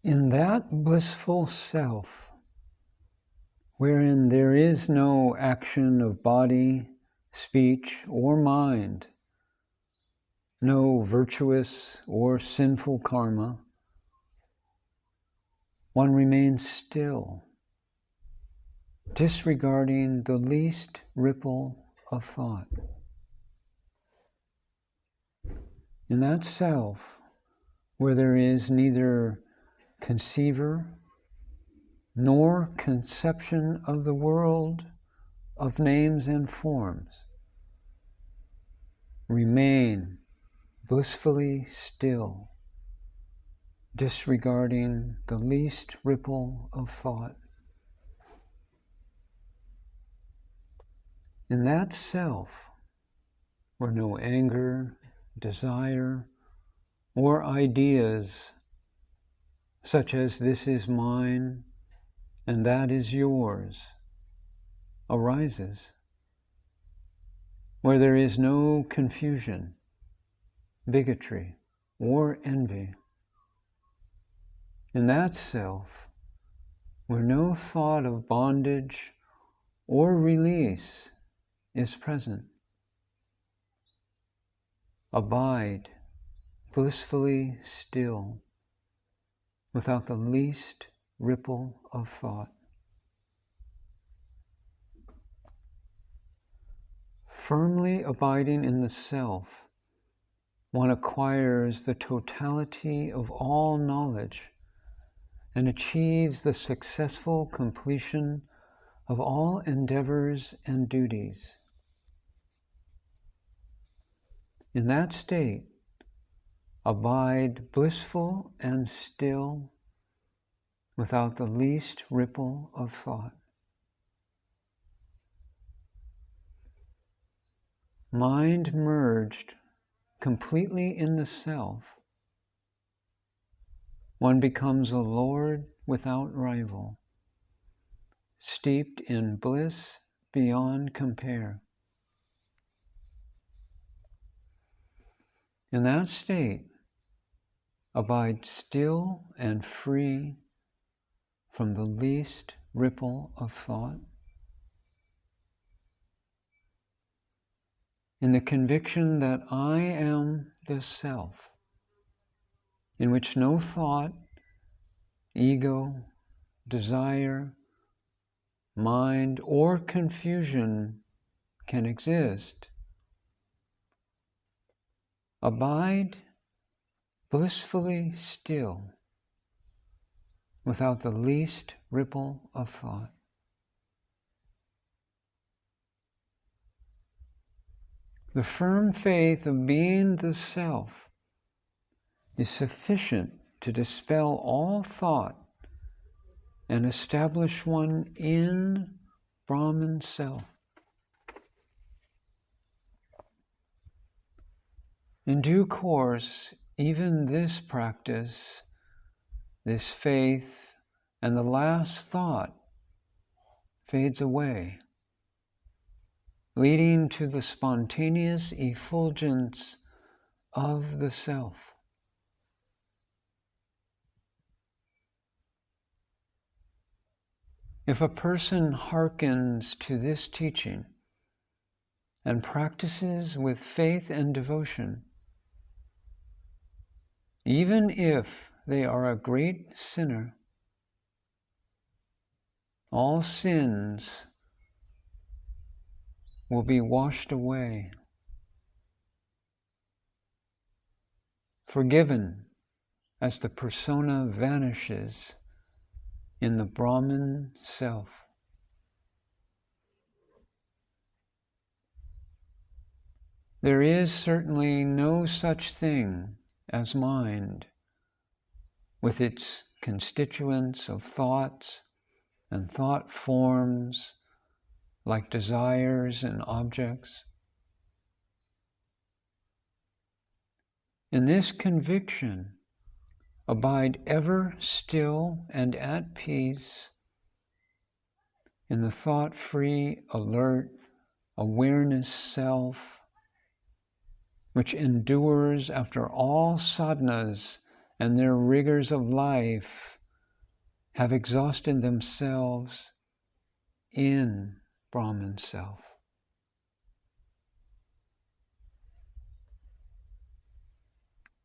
In that blissful self, wherein there is no action of body, speech, or mind, no virtuous or sinful karma, one remains still, disregarding the least ripple of thought. In that self, where there is neither conceiver nor conception of the world of names and forms, remain blissfully still, disregarding the least ripple of thought. In that self, where no anger, desire, or ideas such as this is mine and that is yours arises, where there is no confusion, bigotry, or envy. In that self, where no thought of bondage or release is present, abide blissfully still, without the least ripple of thought. Firmly abiding in the self, one acquires the totality of all knowledge and achieves the successful completion of all endeavors and duties. In that state, abide blissful and still, without the least ripple of thought. Mind merged completely in the self, one becomes a Lord without rival, steeped in bliss beyond compare. In that state, abide still and free from the least ripple of thought, in the conviction that I am the self, in which no thought, ego, desire, mind, or confusion can exist. Abide blissfully still, without the least ripple of thought. The firm faith of being the self is sufficient to dispel all thought and establish one in Brahman self. In due course, even this practice, this faith, and the last thought fades away, leading to the spontaneous effulgence of the self. If a person hearkens to this teaching and practices with faith and devotion, even if they are a great sinner, all sins will be washed away, forgiven as the persona vanishes in the Brahman self. There is certainly no such thing as mind, with its constituents of thoughts and thought forms like desires and objects. In this conviction, abide ever still and at peace in the thought-free, alert, awareness self, which endures after all sadhanas and their rigors of life have exhausted themselves in Brahman self.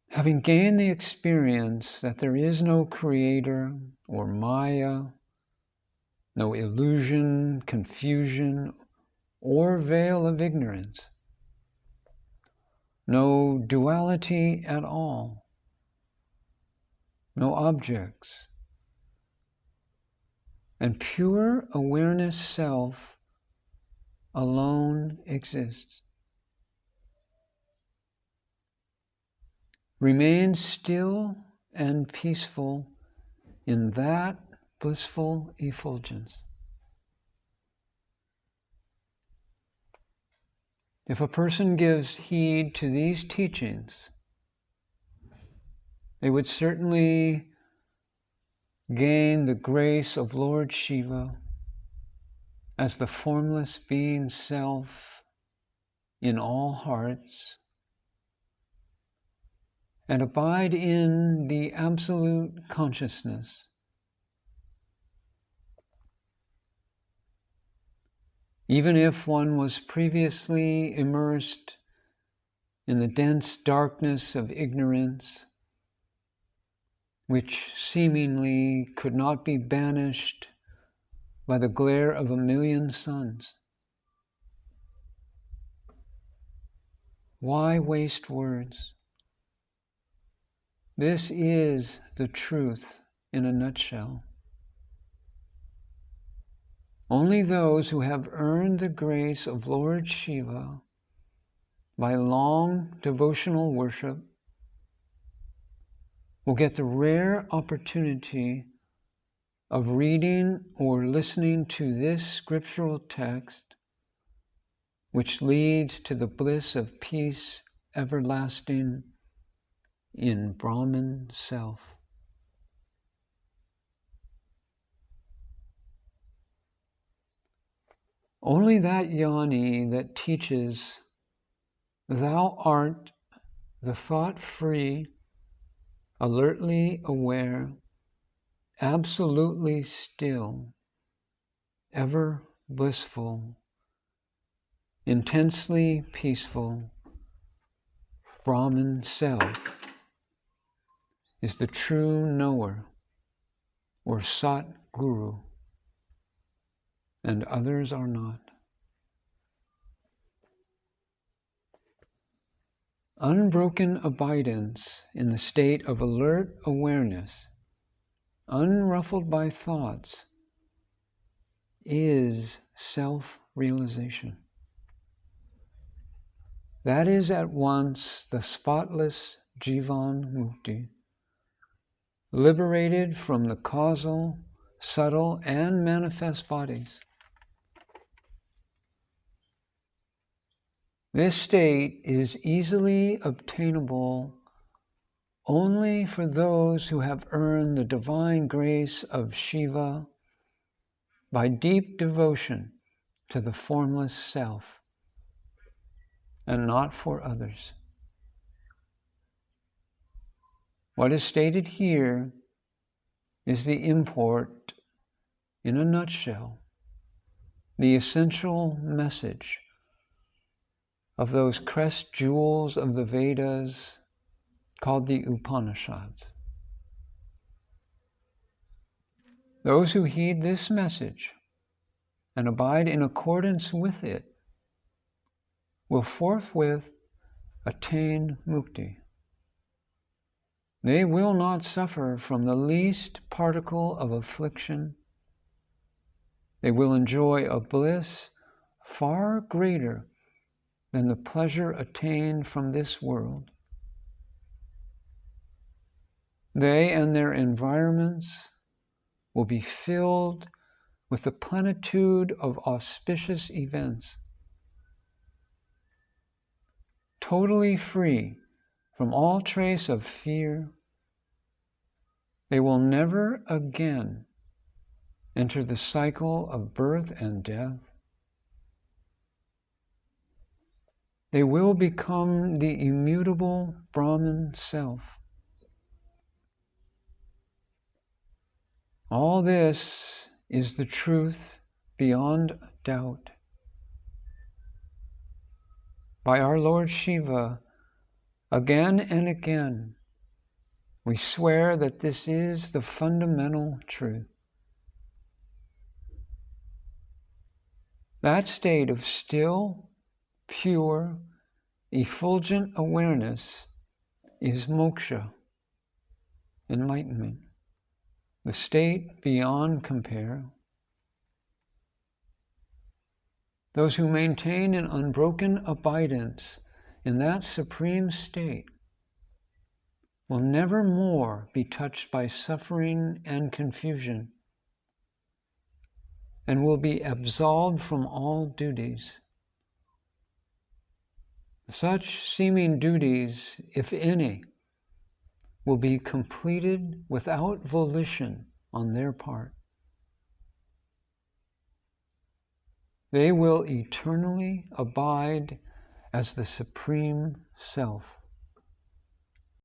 Having gained the experience that there is no creator or Maya, no illusion, confusion, or veil of ignorance, no duality at all, no objects, and pure awareness self alone exists. Remain still and peaceful in that blissful effulgence. If a person gives heed to these teachings, they would certainly gain the grace of Lord Shiva as the formless being self in all hearts, and abide in the absolute consciousness. Even if one was previously immersed in the dense darkness of ignorance, which seemingly could not be banished by the glare of a million suns. Why waste words? This is the truth in a nutshell. Only those who have earned the grace of Lord Shiva by long devotional worship will get the rare opportunity of reading or listening to this scriptural text, which leads to the bliss of peace everlasting in Brahman self. Only that yoni that teaches, thou art the thought-free, alertly aware, absolutely still, ever blissful, intensely peaceful Brahman self is the true knower or Sat Guru, and others are not. Unbroken abidance in the state of alert awareness, unruffled by thoughts, is self-realization. That is at once the spotless Jivan Mukti, liberated from the causal, subtle, and manifest bodies. This state is easily obtainable only for those who have earned the divine grace of Shiva by deep devotion to the formless self, and not for others. What is stated here is the import, in a nutshell, the essential message of those crest jewels of the Vedas called the Upanishads. Those who heed this message and abide in accordance with it will forthwith attain mukti. They will not suffer from the least particle of affliction. They will enjoy a bliss far greater than the pleasure attained from this world. They and their environments will be filled with the plenitude of auspicious events, totally free from all trace of fear. They will never again enter the cycle of birth and death. They will become the immutable Brahman self. All this is the truth beyond doubt. By our Lord Shiva, again and again, we swear that this is the fundamental truth. That state of still, pure, effulgent awareness is moksha, enlightenment, the state beyond compare. Those who maintain an unbroken abidance in that supreme state will never more be touched by suffering and confusion, and will be absolved from all duties. Such seeming duties, if any, will be completed without volition on their part. They will eternally abide as the Supreme Self.